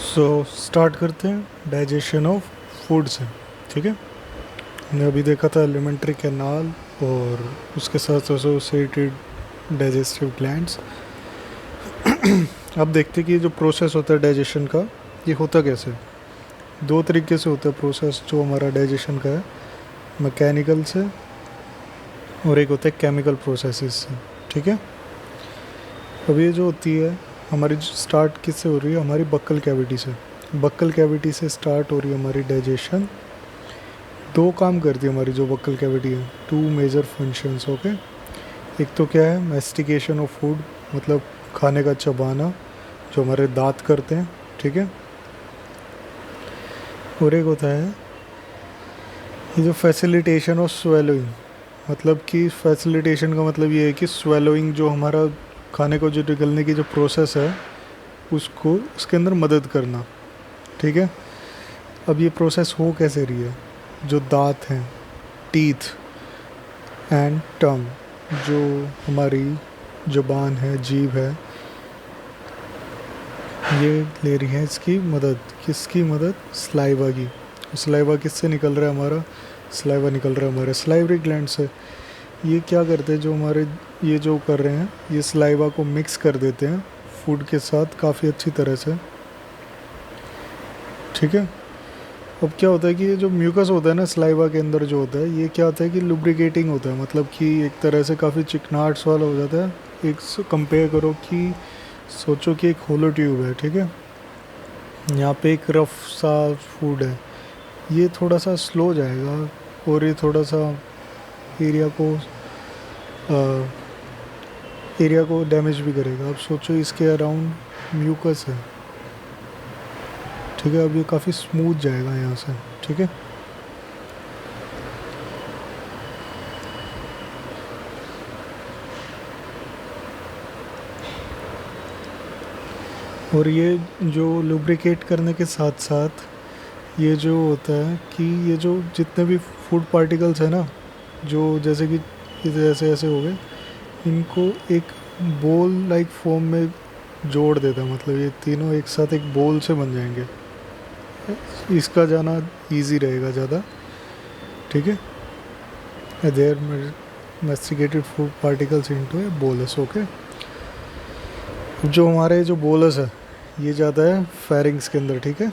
So start करते हैं digestion of food से। ठीक है, हमने अभी देखा था एलिमेंट्री कैनाल और उसके साथ एसोसिएटेड डाइजेस्टिव ग्लैंड्स। अब देखते हैं कि ये जो प्रोसेस होता है डाइजेशन का, ये होता कैसे। दो तरीके से होता है प्रोसेस जो हमारा डाइजेशन का है, मैकेनिकल से और एक होता है केमिकल प्रोसेसेस से। ठीक है, अब ये जो होती है हमारी स्टार्ट किससे हो रही है, हमारी बक्कल कैविटी से। बक्कल कैविटी से स्टार्ट हो रही है हमारी डाइजेशन। दो काम करती है हमारी जो बक्कल कैविटी है, टू मेजर फंक्शंस। ओके, एक तो क्या है, मैस्टिकेशन ऑफ फूड, मतलब खाने का चबाना जो हमारे दांत करते हैं। ठीक है, और एक होता है ये जो फैसिलिटेशन ऑफ स्वेलोइंग, मतलब कि फैसिलिटेशन का मतलब ये है कि स्वेलोइंग जो हमारा खाने को जो निकलने की जो प्रोसेस है उसको उसके अंदर मदद करना। ठीक है, अब ये प्रोसेस हो कैसे रही है, जो दांत हैं, टीथ एंड टंग, जो हमारी ज़ुबान है, जीभ है, ये ले रही है इसकी मदद। किसकी मदद? स्लाइवा की। स्लाइवा किससे निकल रहा है हमारा? स्लाइवा निकल रहा है हमारे स्लाइवरी ग्लैंड से। ये क्या करते हैं, जो हमारे ये जो कर रहे हैं, ये स्लाइवा को मिक्स कर देते हैं फूड के साथ काफ़ी अच्छी तरह से। ठीक है, अब क्या होता है कि ये जो म्यूकस होता है ना स्लाइवा के अंदर जो होता है, ये क्या होता है कि लुब्रिकेटिंग होता है, मतलब कि एक तरह से काफ़ी चिकनाहट वाला हो जाता है। एक कंपेयर करो कि सोचो कि एक होलो ट्यूब है। ठीक है, यहाँ पे एक रफ सा फूड है, ये थोड़ा सा स्लो जाएगा और ये थोड़ा सा एरिया को डैमेज भी करेगा। अब सोचो इसके अराउंड म्यूकस है। ठीक है, अब ये काफ़ी स्मूथ जाएगा यहाँ से। ठीक है, और ये जो लुब्रिकेट करने के साथ साथ ये जो होता है कि ये जो जितने भी फूड पार्टिकल्स हैं ना, जो जैसे कि ये ऐसे ऐसे हो गए, इनको एक बोल लाइक फॉर्म में जोड़ देता है, मतलब ये तीनों एक साथ एक बोल से बन जाएंगे। इसका जाना इजी रहेगा ज़्यादा। ठीक है, their masticated food particles into a bolus. Okay, जो हमारे जो बोलस है ये जाता है फेरिंग्स के अंदर। ठीक है,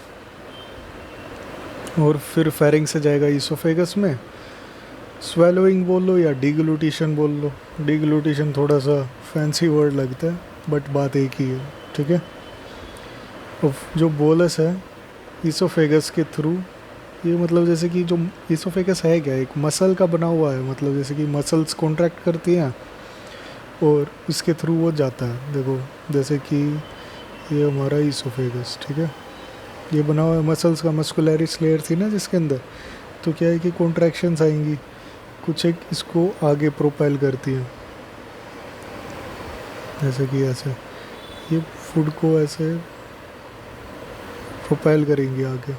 और फिर फेरिंग से जाएगा ईसोफेगस में। स्वेलोइंग बोल लो या डीग्लूटिशन बोल लो, डीग्लूटिशन थोड़ा सा फैंसी वर्ड लगता है बट बात एक ही है। ठीक है, और जो बोलस है ईसोफेगस के थ्रू, ये मतलब जैसे कि जो ईसोफेगस है क्या, एक मसल का बना हुआ है, मतलब जैसे कि मसल्स कॉन्ट्रैक्ट करती हैं और इसके थ्रू वो जाता है। देखो जैसे कि ये हमारा ईसोफेगस, ठीक है, ये बना हुआ है मसल्स का, मस्कुलरिस लेयर थी ना जिसके अंदर, तो क्या है कि कॉन्ट्रैक्शंस आएंगी, कुछ एक इसको आगे प्रोपेल करती है, जैसे कि ऐसे ये फूड को ऐसे प्रोपेल करेंगी आगे,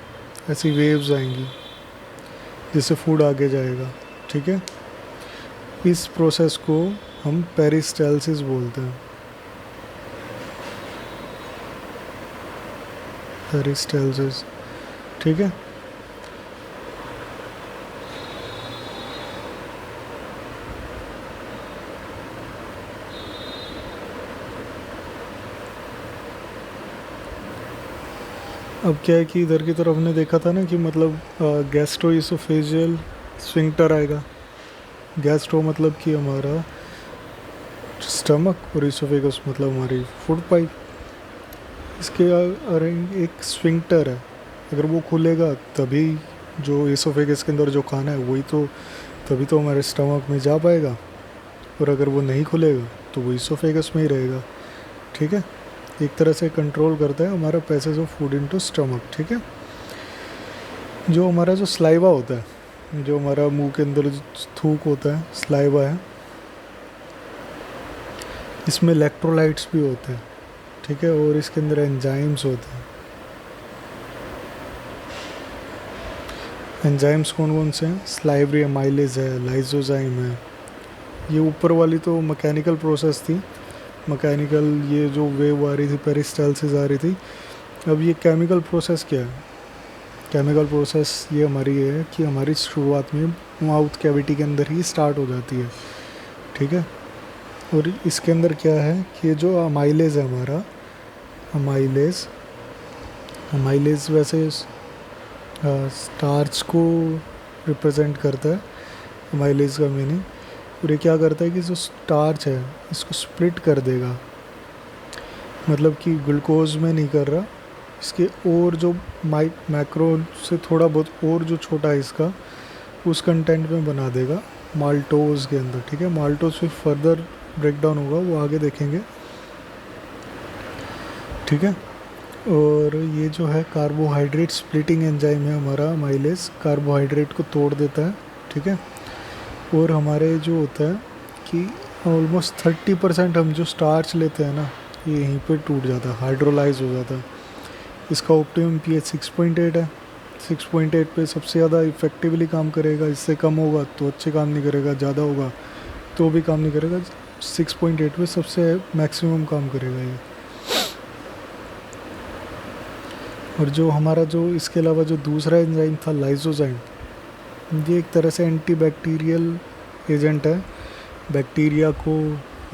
ऐसी वेव्स आएंगी जिससे फूड आगे जाएगा। ठीक है, इस प्रोसेस को हम पेरिस्टालसिस बोलते हैं, पेरिस्टालसिस। ठीक है, अब क्या है कि इधर की तरफ हमने देखा था ना कि मतलब गैस्ट्रोइसोफेजियल स्फिंक्टर आएगा। गैस्ट्रो मतलब कि हमारा स्टमक और इसोफेगस मतलब हमारी फूड पाइप। इसके एक स्फिंक्टर है, अगर वो खुलेगा तभी जो इसोफेगस के अंदर जो खाना है वही तो तभी तो हमारे स्टमक में जा पाएगा, और अगर वो नहीं खुलेगा तो वो इसोफेगस में ही रहेगा। ठीक है, एक तरह से कंट्रोल करता है हमारा passage of food into stomach. ठीक है, जो हमारा जो स्लाइवा होता है, जो हमारा मुंह के अंदर थूक होता है, स्लाइवा है, इसमें इलेक्ट्रोलाइट्स भी होते हैं। ठीक है, और इसके अंदर एंजाइम्स होते हैं। एंजाइम्स कौन कौन से हैं? स्लाइवरी एमाइलेज है, लाइजोजाइम है। ये ऊपर वाली तो मैकेनिकल प्रोसेस थी, मैकेनिकल, ये जो वेव आ रही थी पेरिस्टालसिस आ रही थी, अब ये केमिकल प्रोसेस क्या है? केमिकल प्रोसेस ये हमारी है कि हमारी शुरुआत में माउथ कैविटी के अंदर ही स्टार्ट हो जाती है, ठीक है। और इसके अंदर क्या है कि जो अमाइलेज है हमारा, अमाइलेज, अमाइलेज वैसे स्टार्च को रिप्रेजेंट करता है, अमाइलेज का मीनिंग। और ये क्या करता है कि जो स्टार्च है इसको स्प्लिट कर देगा, मतलब कि ग्लूकोज में नहीं कर रहा, इसके और जो मैक्रो से थोड़ा बहुत और जो छोटा है इसका, उस कंटेंट में बना देगा माल्टोज के अंदर, ठीक है। माल्टोज फिर फर्दर ब्रेक डाउन होगा, वो आगे देखेंगे, ठीक है। और ये जो है कार्बोहाइड्रेट स्प्लिटिंग एंजाइम है हमारा माइलेज, कार्बोहाइड्रेट को तोड़ देता है, ठीक है। और हमारे जो होता है कि ऑलमोस्ट 30% हम जो स्टार्च लेते हैं ना, ये यहीं पे टूट जाता है, हाइड्रोलाइज हो जाता है। इसका ऑप्टिमम पीएच 6.8 है। 6.8 पे सबसे ज़्यादा इफ़ेक्टिवली काम करेगा, इससे कम होगा तो अच्छे काम नहीं करेगा, ज़्यादा होगा तो भी काम नहीं करेगा। 6.8 पे सबसे मैक्सिमम काम करेगा ये। और जो हमारा जो इसके अलावा जो दूसरा एंजाइम था लाइसोजाइम, ये एक तरह से एंटीबैक्टीरियल एजेंट है, बैक्टीरिया को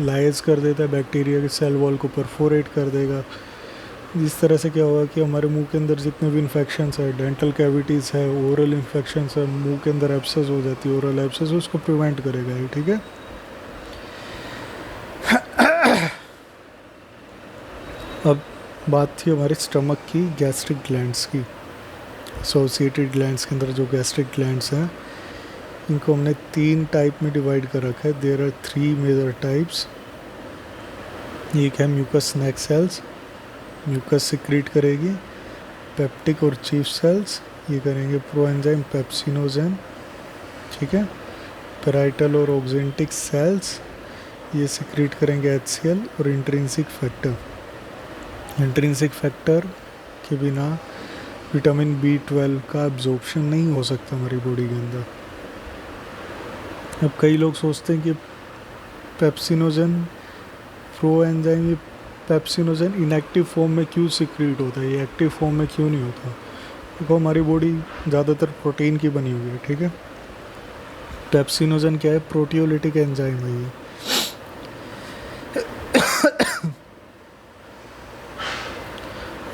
लाइज कर देता है, बैक्टीरिया के सेल वॉल को परफोरेट कर देगा। इस तरह से क्या होगा कि हमारे मुंह के अंदर जितने भी इन्फेक्शंस है, डेंटल कैविटीज़ है, ओरल इन्फेक्शंस है, मुंह के अंदर एब्सेस हो जाती है, ओरल एब्सेस, उसको प्रिवेंट करेगा ये, ठीक है। अब बात थी हमारे स्टमक की गैस्ट्रिक ग्लैंड्स की। एसोसिएटेड ग्लैंड्स के अंदर जो गैस्ट्रिक ग्लैंड्स हैं, इनको हमने 3 टाइप में डिवाइड कर रखा है। There are 3 major types. एक है mucus neck cells, mucus secrete करेगी। पेप्टिक और चीफ सेल्स, ये करेंगे प्रोएंजाइम पेप्सिनोजेन, ठीक है। पेराइटल और ऑक्जेंटिक सेल्स, ये सिक्रीट करेंगे HCl और इंट्रिंसिक फैक्टर। इंट्रिंसिक फैक्टर के बिना विटामिन B12 का एब्जॉर्प्शन नहीं हो सकता हमारी बॉडी के अंदर। अब कई लोग सोचते हैं कि पेप्सिनोजेन, प्रोएंजाइम, ये पेप्सिनोजेन इनएक्टिव फॉर्म में क्यों सिक्रीट होता है, ये एक्टिव फॉर्म में क्यों नहीं होता। देखो हमारी बॉडी ज़्यादातर प्रोटीन की बनी हुई है, ठीक है। पेप्सिनोजेन क्या है, प्रोटियोलिटिक एंजाइम है ये।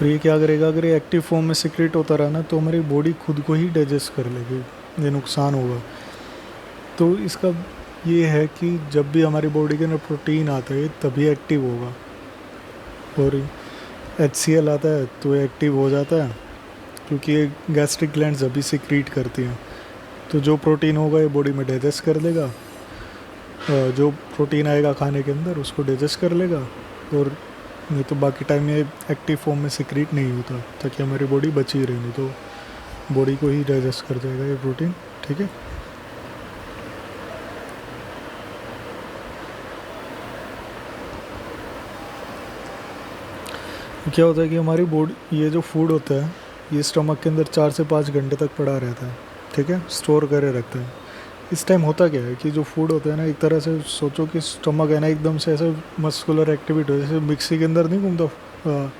और ये क्या करेगा, अगर ये एक्टिव फॉर्म में सिक्रेट होता रहा ना, तो हमारी बॉडी खुद को ही डाइजेस्ट कर लेगी, ये नुकसान होगा। तो इसका ये है कि जब भी हमारी बॉडी के अंदर प्रोटीन आता है तभी एक्टिव होगा, और HCl आता है तो एक्टिव हो जाता है, क्योंकि ये गैस्ट्रिक ग्लैंड्स अभी सिक्रीट करती हैं। तो जो प्रोटीन होगा ये बॉडी में डाइजेस्ट कर लेगा, जो प्रोटीन आएगा खाने के अंदर उसको डाइजेस्ट कर लेगा, और नहीं तो बाकी टाइम में एक्टिव फॉर्म में सिक्रीट नहीं होता, ताकि हमारी बॉडी बची रहे, नहीं तो बॉडी को ही डाइजेस्ट कर जाएगा ये प्रोटीन, ठीक है। क्या होता है कि हमारी बॉडी, ये जो फूड होता है ये स्टमक के अंदर 4 से 5 घंटे तक पड़ा रहता है, ठीक है, स्टोर करे रखता है। इस टाइम होता क्या है कि जो फूड होता है ना, एक तरह से सोचो कि स्टमक है ना, एकदम से ऐसे मस्कुलर एक्टिविटी हो, जैसे मिक्सी के अंदर नहीं घूमता,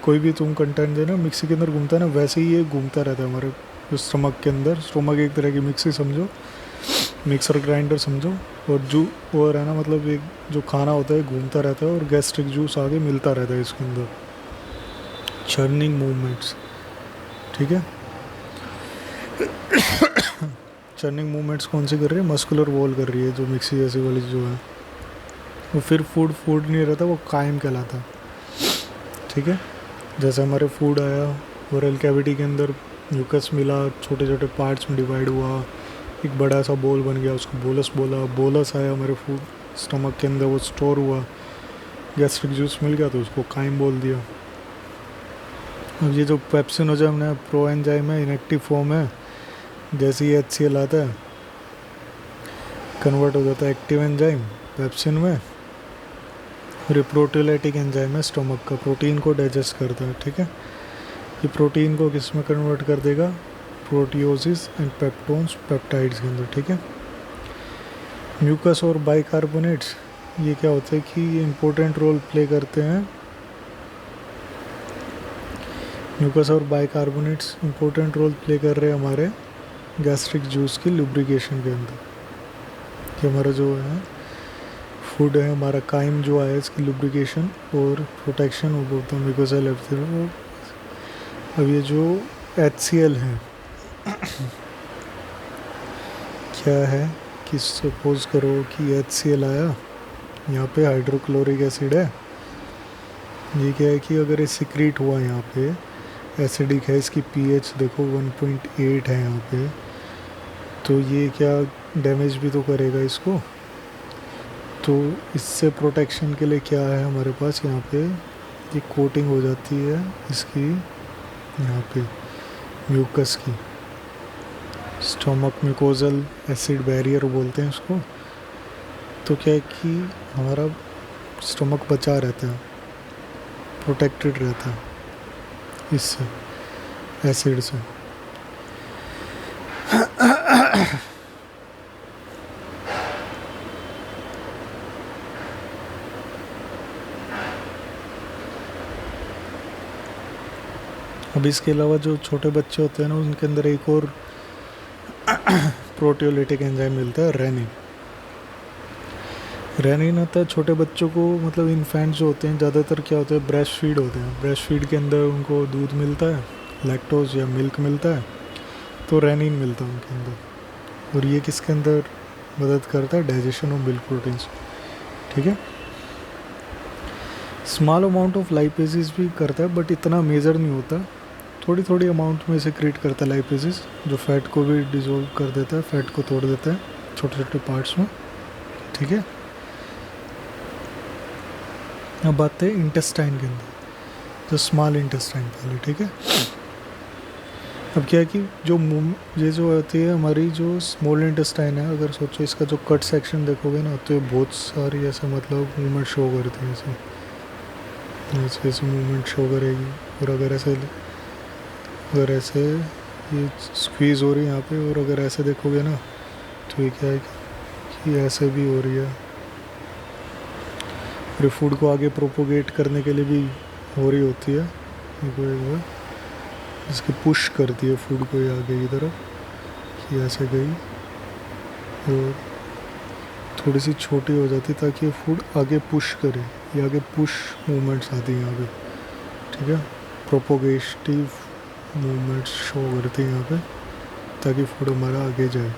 कोई भी तुम कंटेंट देना मिक्सी के अंदर घूमता है ना, वैसे ही ये घूमता रहता है हमारे जो स्टमक के अंदर। स्टमक एक तरह की मिक्सी समझो, मिक्सर ग्राइंडर समझो, और है ना, मतलब एक जो खाना होता है घूमता रहता है, और गैस्ट्रिक जूस आगे मिलता रहता है इसके अंदर, चर्निंग मूवमेंट्स, ठीक है। चर्निंग मूवमेंट्स कौन सी कर रही है, मस्कुलर वॉल कर रही है, जो मिक्सी जैसी वाली जो है। वो फिर फूड नहीं रहता, वो कायम कहलाता है, ठीक है। जैसे हमारे फूड आया, ओरल कैविटी के अंदर म्यूकस मिला, छोटे छोटे पार्ट्स में डिवाइड हुआ, एक बड़ा सा बोल बन गया, उसको बोलस बोला, बोलस आया हमारे फूड स्टमक के अंदर, वो स्टोर हुआ, गैस्ट्रिक जूस मिल गया तो उसको कायम बोल दिया। अब ये जो पेप्सिनोजेन है, प्रोएंजाइम है, इनएक्टिव फॉर्म है, जैसे ही HCl आता है कन्वर्ट हो जाता है एक्टिव एंजाइम पेप्सिन में, और ये प्रोटियोलाइटिक एंजाइम है स्टमक का, प्रोटीन को डाइजेस्ट करता है, ठीक है। ये प्रोटीन को किस में कन्वर्ट कर देगा, प्रोटियोसिस एंड पेप्टोन्स, पेप्टाइड्स के अंदर, ठीक है। म्यूकस और बाइकार्बोनेट्स, ये क्या होता है कि ये इम्पोर्टेंट रोल प्ले करते हैं म्यूकस और बाइकार्बोनेट्स इंपॉर्टेंट रोल प्ले कर रहे हैं हमारे गैस्ट्रिक जूस की लुब्रिकेशन के अंदर, कि हमारा जो है फूड है, हमारा काइम जो है इसकी लुब्रिकेशन और प्रोटेक्शन वो बोलते हैं म्यूकोसल एपिथेलियल। अब ये जो HCl है क्या है कि सपोज करो कि HCl आया, यहाँ पे हाइड्रोक्लोरिक एसिड है, ये क्या है कि अगर ये सिक्रीट हुआ यहाँ पे एसिडिक है, इसकी pH देखो 1.8 है यहाँ पे, तो ये क्या डैमेज भी तो करेगा इसको। तो इससे प्रोटेक्शन के लिए क्या है हमारे पास, यहाँ पे ये कोटिंग हो जाती है इसकी, यहाँ पे म्यूकस की, स्टमक म्यूकोजल एसिड बैरियर बोलते हैं इसको। तो क्या है कि हमारा स्टमक बचा रहता है, प्रोटेक्टेड रहता है इससे, एसिड से। अब इसके अलावा जो छोटे बच्चे होते हैं ना, उनके अंदर एक और प्रोटियोलिटिक एंजाइम मिलता है, रेनिन। रेनिन होता है छोटे बच्चों को, मतलब इन्फेंट जो होते हैं ज़्यादातर क्या होता है, ब्रेस्ट फीड होते हैं, ब्रेस्ट फीड के अंदर उनको दूध मिलता है, लैक्टोज या मिल्क मिलता है, तो रेनिन मिलता है उनके अंदर। और ये किसके अंदर मदद करता है, डाइजेशन ऑफ मिल्क प्रोटीन्स, ठीक है। स्मॉल अमाउंट ऑफ लाइपेजेस भी करता है, बट इतना मेजर नहीं होता, थोड़ी थोड़ी अमाउंट में से क्रिएट करता है लाइपेजेस, जो फैट को भी डिजोल्व कर देता है, फैट को तोड़ देता है छोटे छोटे पार्ट्स में, ठीक है। अब बात है इंटेस्टाइन के अंदर, जो स्मॉल इंटेस्टाइन पहले, ठीक है। अब क्या है कि जो ये जो होती है हमारी जो स्मॉल इंटेस्टाइन है, अगर सोचो इसका जो कट सेक्शन देखोगे ना, तो ये बहुत सारी ऐसे मतलब मूवमेंट शो करती है, ऐसे ऐसे मूवमेंट शो करेगी। और अगर ऐसे ये स्क्वीज़ हो रही है यहाँ पे, और अगर ऐसे देखोगे ना, तो ये क्या है कि ऐसे भी हो रही है। और फूड को आगे प्रोपोगेट करने के लिए भी हो रही होती है, इसकी पुश करती है फूड को ये आगे की तरफ, कि ऐसे गई और थोड़ी सी छोटी हो जाती, ताकि ये फूड आगे पुश करे, ये आगे पुश मूवमेंट्स आती हैं यहाँ पे, ठीक है। प्रोपोगेटिव मूवमेंट्स शो करती हैं यहाँ पे, ताकि फूड हमारा आगे जाए।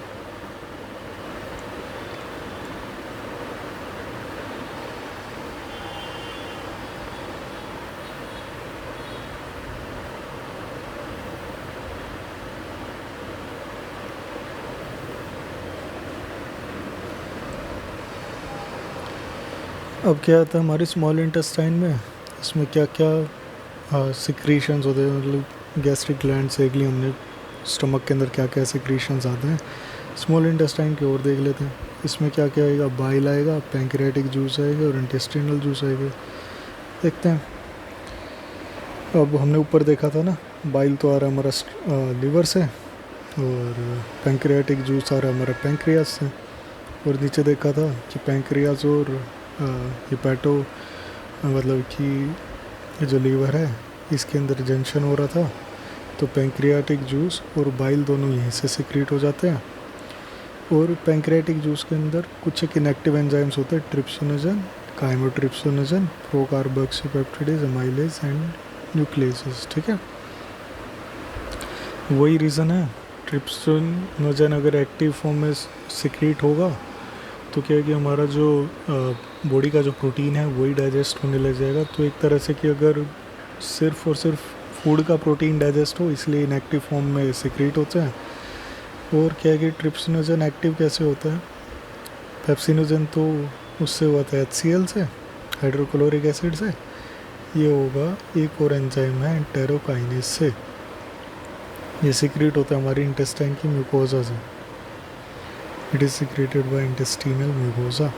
अब क्या आता है हमारी स्मॉल इंटेस्टाइन में, इसमें क्या क्या सिक्रीशंस होते हैं, मतलब गैस्ट्रिक ग्लैंड से एक हमने स्टमक के अंदर क्या क्या सिक्रीशंस आते हैं। स्मॉल इंटेस्टाइन की ओर देख लेते हैं, इसमें क्या क्या आएगा, बाइल आएगा, पैंक्रियाटिक जूस आएगा और इंटेस्टिनल जूस आएगा। देखते हैं। अब हमने ऊपर देखा था ना, बाइल तो आ रहा है हमारा लीवर से, और पैंक्रियाटिक जूस आ रहा है हमारा पैंक्रियाज से। और नीचे देखा था कि पैंक्रियाज और हिपैटो, मतलब कि जो लीवर है इसके अंदर जंक्शन हो रहा था, तो पैंक्रियाटिक जूस और बाइल दोनों यहीं से सिक्रीट हो जाते हैं। और पैंक्रियाटिक जूस के अंदर कुछ एक इनएक्टिव एंजाइम्स होते हैं, trypsinogen, chymotrypsinogen, procarboxypeptidase, amylase and nucleases, ठीक है। वही रीज़न है, ट्रिप्सिनोजन अगर एक्टिव फॉर्म में सिक्रीट होगा तो क्या है कि हमारा जो बॉडी का जो प्रोटीन है वही डाइजेस्ट होने लग जाएगा। तो एक तरह से कि अगर सिर्फ और सिर्फ फूड का प्रोटीन डाइजेस्ट हो, इसलिए इनएक्टिव फॉर्म में सिक्रीट होते हैं। और क्या है कि ट्रिप्सिनोजन एक्टिव कैसे होता है, पेप्सिनोजन तो उससे हुआ था HCl से, हाइड्रोक्लोरिक एसिड से। ये होगा एक और एंजाइम है एंटेरोकाइनेज से, ये सिक्रीट होता है हमारी इंटेस्टाइन की म्यूकोजा से। It is secreted by intestinal mucosa.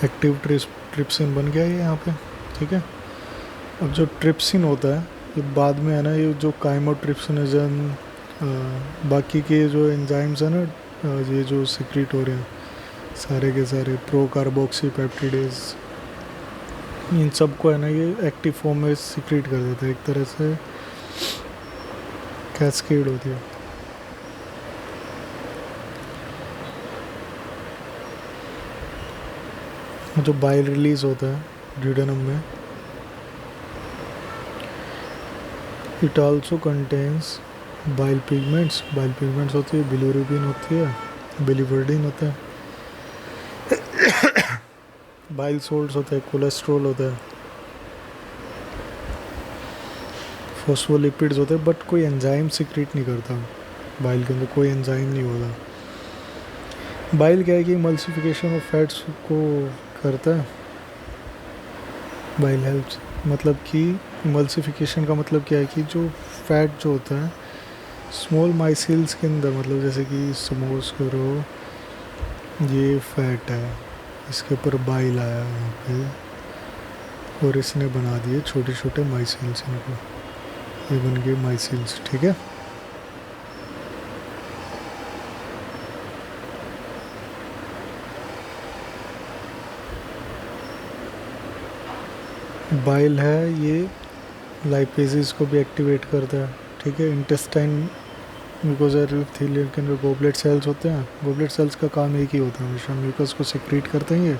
Active trypsin बन गया ये यहाँ पे, ठीक है। अब जो ट्रिप्सिन होता है ये बाद में है ना, ये जो काइमोट्रिप्सिनोजन बाकी के जो एंजाइम्स हैं ना, ये जो सिक्रीट हो रहे हैं सारे के सारे, प्रोकार्बोक्सीपेप्टिडेज, इन सबको है ना ये एक्टिव फॉर्म में सिक्रीट कर देता है, एक तरह से कैस्केड होती है। जो बाइल रिलीज होता है ड्यूडेनम में, it also contains bile pigments. Bile pigments होती है, बिलिरुबिन होती है, बिलिवर्डिन होता है, बाइल सोल्ट्स होता है, कोलेस्ट्रॉल होता है, फॉस्फोलिपिड्स होते हैं, बट कोई एंजाइम सिक्रीट नहीं करता बाइल के अंदर, कोई एंजाइम नहीं होता। बाइल क्या है कि मल्सिफिकेशन ऑफ फैट्स को करता है। बाइल हेल्प्स मतलब कि मल्सिफिकेशन का मतलब क्या है कि जो फैट जो होता है स्मॉल माइसिल्स के अंदर, मतलब जैसे कि समोस करो, ये फैट है, इसके ऊपर बाइल आया यहाँ पे और इसने बना दिए छोटे छोटे माइसिल्स, इनको ये बन गए माइसिल्स, ठीक है। बाइल है ये लाइपेजेस को भी एक्टिवेट करता है, ठीक है। इंटेस्टाइन म्यूकोसा एपिथेलियम के अंदर गोबलेट सेल्स होते हैं, गोबलेट सेल्स का काम एक ही होता है, हमेशा म्यूकस को सिक्रीट करते हैं ये।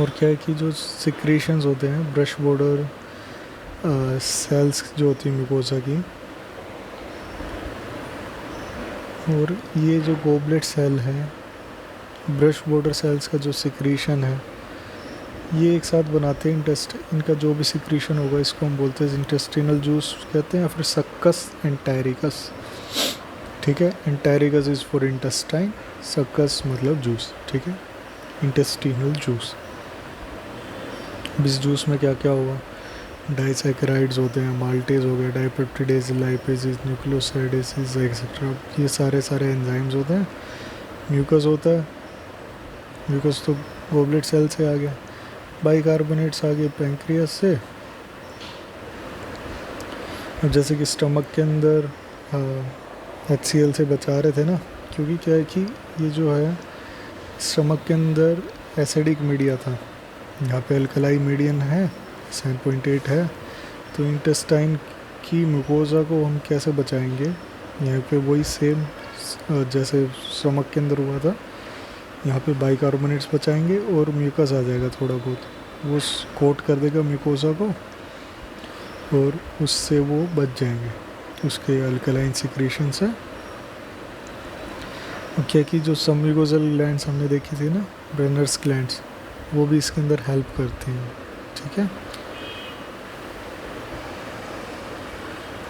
और क्या है कि जो सिक्रीशंस होते हैं ब्रश बॉर्डर सेल्स जो होती है म्यूकोसा की, और ये जो गोबलेट सेल है, ब्रश बॉर्डर सेल्स का जो सिक्रीशन है, ये एक साथ बनाते हैं इनका जो भी सिक्रीशन होगा इसको हम बोलते हैं इंटेस्टिनल जूस कहते हैं, या फिर सक्कस एंटायरिकस, ठीक है। एंटायरिकस इज़ फॉर इंटेस्टाइन, सक्कस मतलब जूस, ठीक है, इंटेस्टिनल जूस। इस जूस में क्या क्या होगा, डाइसैकेराइड्स होते हैं, माल्टेज हो गया, डाइपेप्टिडेज, लाइपेजेस, न्यूक्लियोसाइडेसिस एक्सेट्रा, ये सारे एंजाइम्स होते हैं। म्यूकस होता है, म्यूकस तो गोबलेट सेल से आ गया, बाइकार्बोनेट्स आ गए पैंक्रियास से। अब जैसे कि स्टमक के अंदर HCl से बचा रहे थे ना, क्योंकि क्या है कि ये जो है स्टमक के अंदर एसिडिक मीडिया था, यहाँ पे अल्कलाई मीडियन है 7.8 है, तो इंटेस्टाइन की म्यूकोसा को हम कैसे बचाएंगे, यहाँ पे वही सेम जैसे स्टमक के अंदर हुआ था, यहाँ पे बाइकार्बोनेट्स बचाएंगे और म्यूकस आ जाएगा थोड़ा बहुत, वो कोट कर देगा म्यूकोसा को और उससे वो बच जाएंगे उसके अल्कलाइन सिक्रीशन से। क्या कि जो सबम्यूकोसल ग्लैंड्स हमने देखी थी ना, ब्रेनर्स ग्लैंड्स, वो भी इसके अंदर हेल्प करती हैं, ठीक है।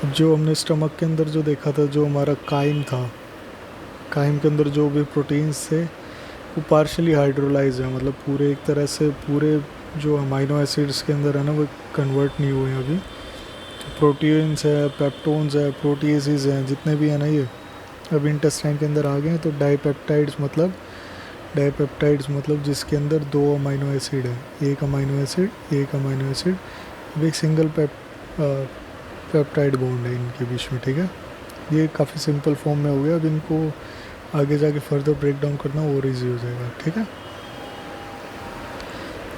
जो हमने स्टमक के अंदर जो देखा था, जो हमारा काइम था, काइम के अंदर जो भी प्रोटीन्स थे वो पार्शली हाइड्रोलाइज है, मतलब पूरे एक तरह से पूरे जो अमाइनो एसिड्स के अंदर है ना वो कन्वर्ट नहीं हुए हैं अभी। तो प्रोटीन्स है, पेप्टोन्स है, प्रोटीएसेस हैं, जितने भी हैं ना ये अभी इंटेस्टाइन के अंदर आ गए हैं। तो डाइपेप्टाइड्स मतलब जिसके अंदर 2 अमाइनो एसिड है, एक अमाइनो एसिड, अब एक सिंगल पेप्टाइड बॉन्ड है इनके बीच में, ठीक है। ये काफ़ी सिंपल फॉर्म में हो गया, अब इनको आगे जाके फर्दर ब्रेक डाउन करना और इजी हो जाएगा, ठीक है।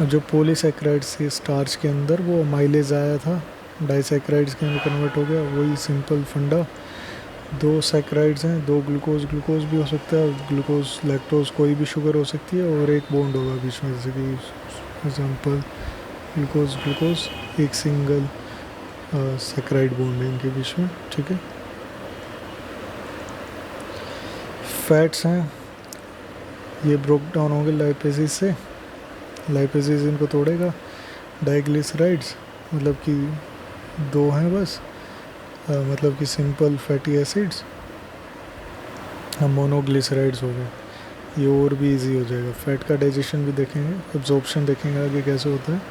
अब जो पॉलीसैकेराइड्स से स्टार्च के अंदर वो माइलेज आया था, डाइसैकेराइड्स के अंदर कन्वर्ट हो गया, वही सिंपल फंडा। 2 सैकेराइड्स हैं, 2 ग्लूकोज भी हो सकता है, ग्लूकोज लैक्टोज कोई भी शुगर हो सकती है, और एक बॉन्ड होगा बीच में, जैसे कि एग्जांपल ग्लूकोज, एक सिंगल सैकेराइड बॉन्ड है इनके बीच में, ठीक है। फैट्स हैं, ये ब्रोक डाउन होंगे लाइपेजेस से, लाइपेजेस इनको तोड़ेगा। डाइग्लिसराइड्स मतलब कि 2 हैं बस, मतलब कि सिंपल फैटी एसिड्स, हम मोनोग्लिसराइड्स हो गए, ये और भी इजी हो जाएगा। फैट का डाइजेशन भी देखेंगे, एब्जॉर्प्शन देखेंगे आगे कैसे होता है।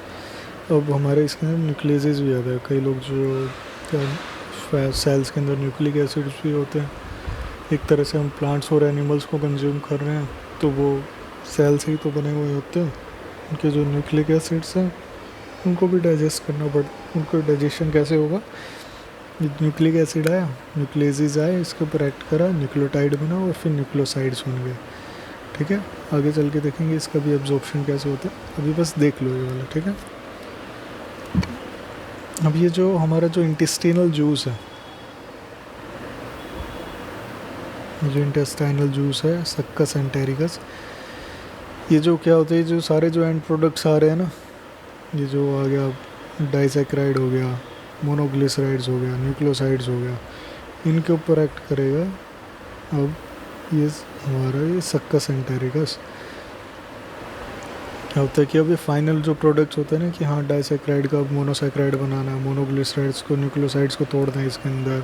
अब हमारे इसके अंदर न्यूक्लियसेस भी आता है, कई लोग जो सेल्स के अंदर न्यूक्लिक एसिड्स भी होते हैं, एक तरह से हम प्लांट्स और एनिमल्स को कंज्यूम कर रहे हैं तो वो सेल से ही तो बने हुए होते हैं, उनके जो न्यूक्लिक एसिड्स हैं उनको भी डाइजेस्ट करना पड़ता। उनको डाइजेशन कैसे होगा, न्यूक्लिक एसिड आया, न्यूक्लियसेस आए, इसके ऊपर एक्ट करा, न्यूक्लियोटाइड बना और फिर न्यूक्लियोसाइड्स बन गए। ठीक है, आगे चल के देखेंगे इसका भी एब्जॉर्प्शन कैसे होता है, अभी बस देख लो ये वाला। ठीक है, अब ये जो हमारा जो इंटेस्टिनल जूस है, जो इंटेस्टाइनल जूस है सक्कस एंटेरिकस, ये जो क्या होता है, जो सारे जो एंड प्रोडक्ट्स आ रहे हैं ना, ये जो आ गया डाइसैक्राइड हो गया, मोनोग्लिसराइड्स हो गया, न्यूक्लियोसाइड्स हो गया, इनके ऊपर एक्ट करेगा। अब ये हमारा ये सक्कस एंटेरिकस क्या होता है कि अब ये फाइनल जो प्रोडक्ट्स होते हैं ना, कि हाँ डाइसैक्राइड का अब मोनोसैक्राइड बनाना है, मोनोग्लिसराइड्स को न्यूक्लियोसाइड्स को तोड़ना है इसके अंदर,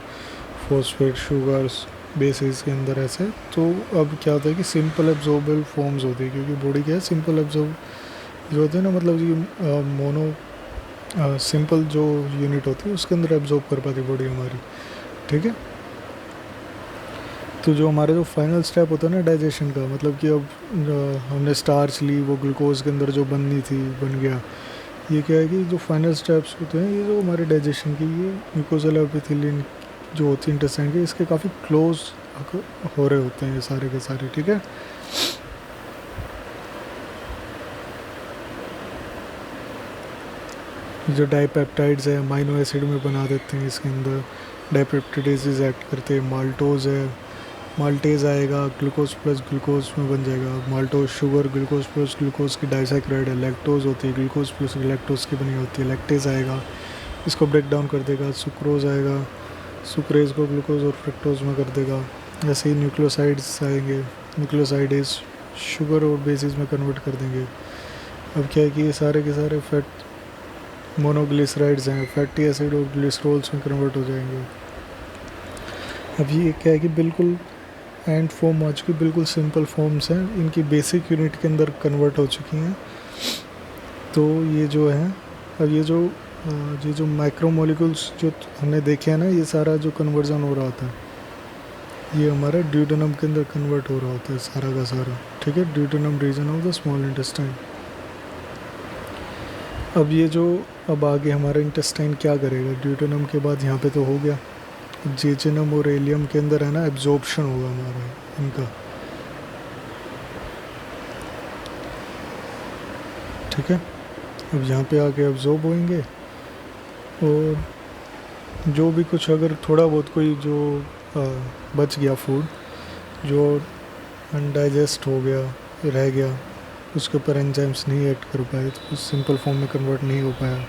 फॉस्फेट शुगर्स बेसिस के अंदर ऐसे। तो अब क्या होता है कि सिंपल एब्जॉर्बेबल फॉर्म्स होती है, क्योंकि बॉडी क्या है सिंपल एब्जॉर्ब जो होते हैं ना, मतलब ये मोनो सिंपल जो यूनिट होती है उसके अंदर एब्जॉर्ब कर पाती बॉडी हमारी। ठीक है, तो जो हमारे जो फाइनल स्टेप होता है ना डाइजेशन का, मतलब कि अब हमने स्टार्च ली, वो ग्लूकोज के अंदर जो बननी थी बन गया। ये क्या है कि जो फाइनल स्टेप्स होते हैं ये जो हमारे डाइजेशन की, ये म्यूकोजल एपिथेलियन जो होती है इंटेस्टाइन के, इसके काफ़ी क्लोज हो रहे होते हैं ये सारे के सारे। ठीक है, जो डाइपेप्टाइड्स है अमाइनो एसिड में बना देते हैं इसके अंदर, डाइपेप्टाइडेज एक्ट करते हैं, माल्टोज है, माल्टेज आएगा, ग्लूकोज प्लस ग्लूकोज में बन जाएगा, maltose sugar, glucose plus glucose की डाइसैक्राइड है, लैक्टोज होती है, ग्लूकोज प्लस लैक्टोज की बनी होती है, लैक्टेज आएगा, इसको ब्रेक डाउन कर देगा, सुक्रोज आएगा, सुक्रेज को ग्लूकोज और फ्रक्टोज में कर देगा। ऐसे ही न्यूक्लियोसाइड्स आएंगे, न्यूक्लियोसाइडेज शुगर और बेसिस में कन्वर्ट कर देंगे। अब क्या है कि ये सारे के सारे फैट मोनोग्लिसराइड्स हैं, फैटी एसिड और ग्लिसरॉल्स में कन्वर्ट हो जाएंगे। अब ये क्या है कि बिल्कुल एंड फॉर्म आ चुकी, बिल्कुल सिंपल फॉर्म्स हैं, इनकी बेसिक यूनिट के अंदर कन्वर्ट हो चुकी हैं। तो ये जो है, अब ये जो माइक्रोमोलिकुल्स जो हमने देखे हैं ना, ये सारा जो कन्वर्जन हो रहा होता है ये हमारा ड्यूडेनम के अंदर कन्वर्ट हो रहा होता है सारा का सारा। ठीक है, duodenum region of the small intestine. अब ये जो अब आगे हमारा इंटेस्टाइन क्या करेगा, ड्यूडेनम के बाद यहाँ पे तो हो गया, जेजेनम और एलियम के अंदर है ना एब्जॉर्प्शन होगा हमारा इनका। ठीक है, अब यहाँ पे आके एब्जॉर्ब होंगे, और जो भी कुछ अगर थोड़ा बहुत कोई जो बच गया फूड जो अनडाइजेस्ट हो गया रह गया, उसके ऊपर एंजाइम्स नहीं एक्ट कर पाए, तो उस सिंपल फॉर्म में कन्वर्ट नहीं हो पाया,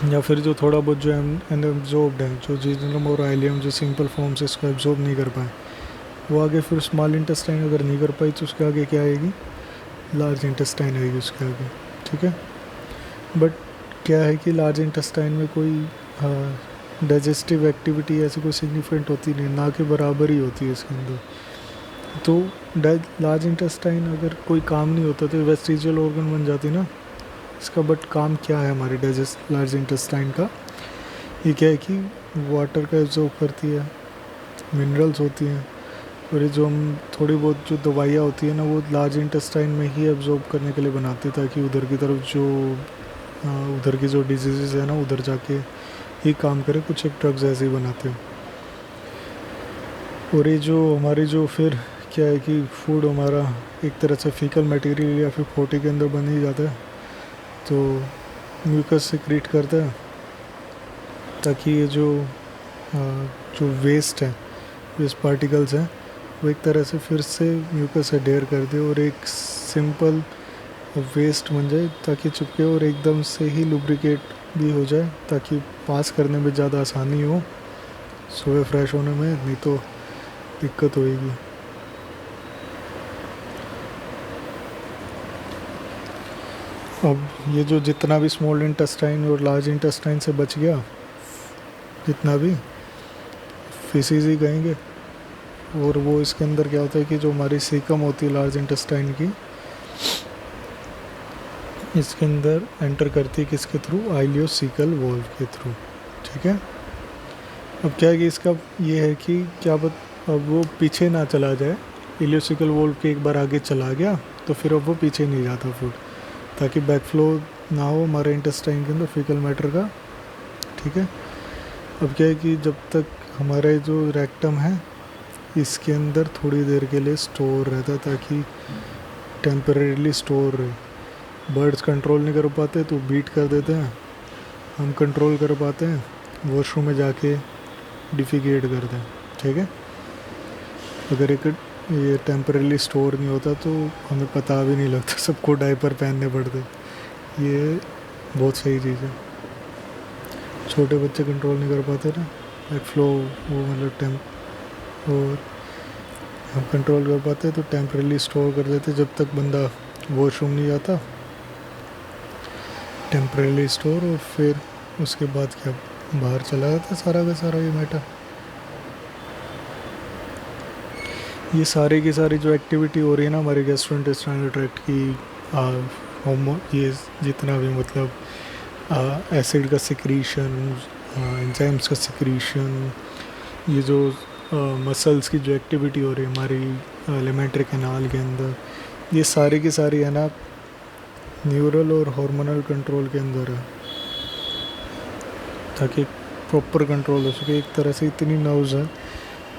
या फिर जो थोड़ा बहुत जो एब्जॉर्ब्ड है, जो जीजनम और आइलियम जो सिंपल फॉर्म से इसको एब्जॉर्ब नहीं कर पाए, वो आगे फिर स्मॉल इंटेस्टाइन अगर नहीं कर पाई तो उसके आगे क्या आएगी, लार्ज इंटेस्टाइन आएगी उसके आगे। ठीक है, बट क्या है कि लार्ज इंटेस्टाइन में कोई डाइजेस्टिव एक्टिविटी ऐसी कोई सिग्निफिकेंट होती नहीं, ना के बराबर ही होती है इसके अंदर। तो लार्ज इंटेस्टाइन अगर कोई काम नहीं होता तो वेस्टिजियल ऑर्गन बन जाती ना इसका। बट काम क्या है हमारी लार्ज इंटेस्टाइन का, ये क्या है कि वाटर का एब्जॉर्ब करती है, मिनरल्स होती हैं, और ये जो हम थोड़ी बहुत जो दवाइयाँ होती है ना वो लार्ज इंटेस्टाइन में ही एब्जॉर्ब करने के लिए बनाती है, ताकि उधर की तरफ जो उधर की जो डिजीज़ है ना उधर जाके ही काम करे, कुछ एक ड्रग्स ऐसे ही बनाते हैं। और ये जो हमारी जो फिर क्या है कि फूड हमारा एक तरह से फीकल मटेरियल या फिर पोटी के अंदर बन ही जाता है, तो म्यूकस से क्रिएट करता है, ताकि ये जो वेस्ट है, वेस्ट पार्टिकल्स हैं, वो एक तरह से फिर से म्यूकस से ढेर कर दे और एक सिंपल वेस्ट बन जाए, ताकि चिपके और एकदम से ही लुब्रिकेट भी हो जाए, ताकि पास करने में ज़्यादा आसानी हो, सुबह फ्रेश होने में, नहीं तो दिक्कत होएगी। अब ये जो जितना भी स्मॉल इंटेस्टाइन और लार्ज इंटेस्टाइन से बच गया, जितना भी फीसिस ही कहेंगे, और वो इसके अंदर क्या होता है कि जो हमारी सीकम होती है लार्ज इंटेस्टाइन की, इसके अंदर एंटर करती है किसके थ्रू, आइलियोसिकल वॉल्व के थ्रू। ठीक है, अब क्या है कि इसका ये है कि क्या अब वो पीछे ना चला जाए, इलियोसिकल वॉल्व के एक बार आगे चला गया तो फिर अब वो पीछे नहीं जाता फूड, ताकि बैकफ्लो ना हो हमारे इंटेस्टाइन के अंदर फीकल मैटर का। ठीक है, अब क्या है कि जब तक हमारे जो रेक्टम है इसके अंदर थोड़ी देर के लिए स्टोर रहता है, ताकि टेम्परेरीली स्टोर रहे। बर्ड्स कंट्रोल नहीं कर पाते तो बीट कर देते हैं, हम कंट्रोल कर पाते हैं, वॉशरूम में जाके डिफिकेट करते हैं, ठीक है। अगर एक ये टेम्परेली स्टोर नहीं होता तो हमें पता भी नहीं लगता, सबको डायपर पहनने पड़ते। ये बहुत सही चीज़ है। छोटे बच्चे कंट्रोल नहीं कर पाते ना, लाइक फ्लो, वो मतलब टेम्प, और हम कंट्रोल कर पाते तो टेम्परेली स्टोर कर देते जब तक बंदा वॉशरूम नहीं जाता, टेम्परेली स्टोर, और फिर उसके बाद क्या बाहर चला जाता सारा का सारा ये मैटर। ये सारी की सारी जो एक्टिविटी हो रही है ना हमारे गैस्ट्रोइंटेस्टाइनल ट्रैक्ट की, ये जितना भी मतलब एसिड का सिक्रीशन, एंजाइम्स का सिक्रीशन, ये जो मसल्स की जो एक्टिविटी हो रही है हमारी एलिमेंट्री कैनाल के अंदर, ये सारी की सारी है ना न्यूरल और हार्मोनल कंट्रोल के अंदर है, ताकि प्रॉपर कंट्रोल हो सके। एक तरह से इतनी नर्व्स है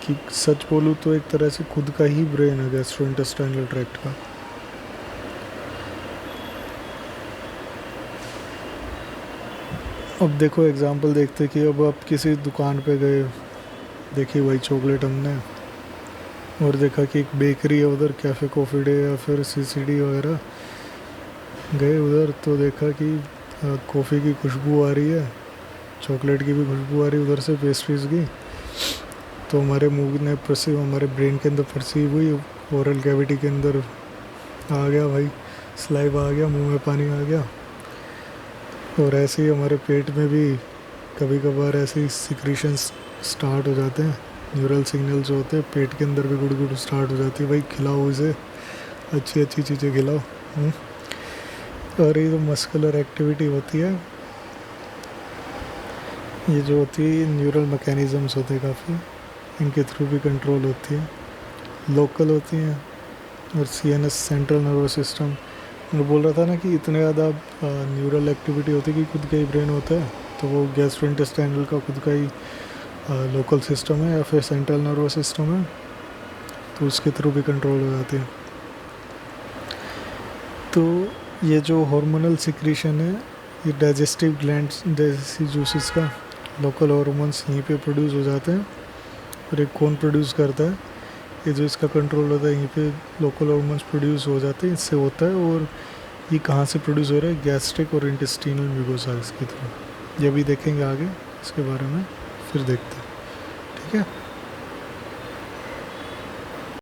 कि सच बोलूँ तो एक तरह से खुद का ही ब्रेन है गैस्ट्रोइंटेस्टाइनल ट्रैक्ट का। अब देखो एग्जांपल देखते कि अब आप किसी दुकान पे गए, देखी वही चॉकलेट हमने, और देखा कि एक बेकरी है उधर, कैफ़े कॉफ़ी डे या फिर सीसीडी वगैरह, गए उधर तो देखा कि कॉफ़ी की खुशबू आ रही है, चॉकलेट की भी खुशबू आ रही है उधर से, पेस्ट्रीज़ की। तो हमारे मुंह ने परसीव, हमारे ब्रेन के अंदर परसीव हुई, ओरल कैविटी के अंदर आ गया भाई, स्लाइवा आ गया, मुंह में पानी आ गया। और ऐसे ही हमारे पेट में भी कभी कभार ऐसे ही सिक्रीशंस स्टार्ट हो जाते हैं, न्यूरल सिग्नल्स होते हैं, पेट के अंदर भी गुड़ गुड़ स्टार्ट हो जाती है। भाई खिलाओ उसे, अच्छी अच्छी चीज़ें खिलाओ। और ये जो मस्कुलर एक्टिविटी होती है, ये जो होती है न्यूरल मैकेनिज़म्स होते हैं काफ़ी, इनके थ्रू भी कंट्रोल होती है, लोकल होती हैं। और सीएनएस सेंट्रल नर्वस सिस्टम, मैं बोल रहा था ना कि इतने ज़्यादा न्यूरल एक्टिविटी होती है कि खुद का ही ब्रेन होता है, तो वो गैस्ट्रोइंटेस्टाइनल का खुद का ही लोकल सिस्टम है या फिर सेंट्रल नर्वस सिस्टम है, तो उसके थ्रू भी कंट्रोल हो जाती है। तो ये जो हार्मोनल सिक्रीशन है, ये डाइजेस्टिव ग्लैंड्स जैसी जूसेस का लोकल हार्मोन्स यहीं पे प्रोड्यूस हो जाते हैं। और एक कौन प्रोड्यूस करता है, ये जो इसका कंट्रोल होता है, यहीं पे लोकल हार्मोन्स प्रोड्यूस हो जाते हैं, इससे होता है। और ये कहाँ से प्रोड्यूस हो रहा है, गैस्ट्रिक और इंटेस्टिनल म्यूकोसाइट्स के थ्रू। ये भी देखेंगे आगे इसके बारे में, फिर देखते हैं, ठीक है।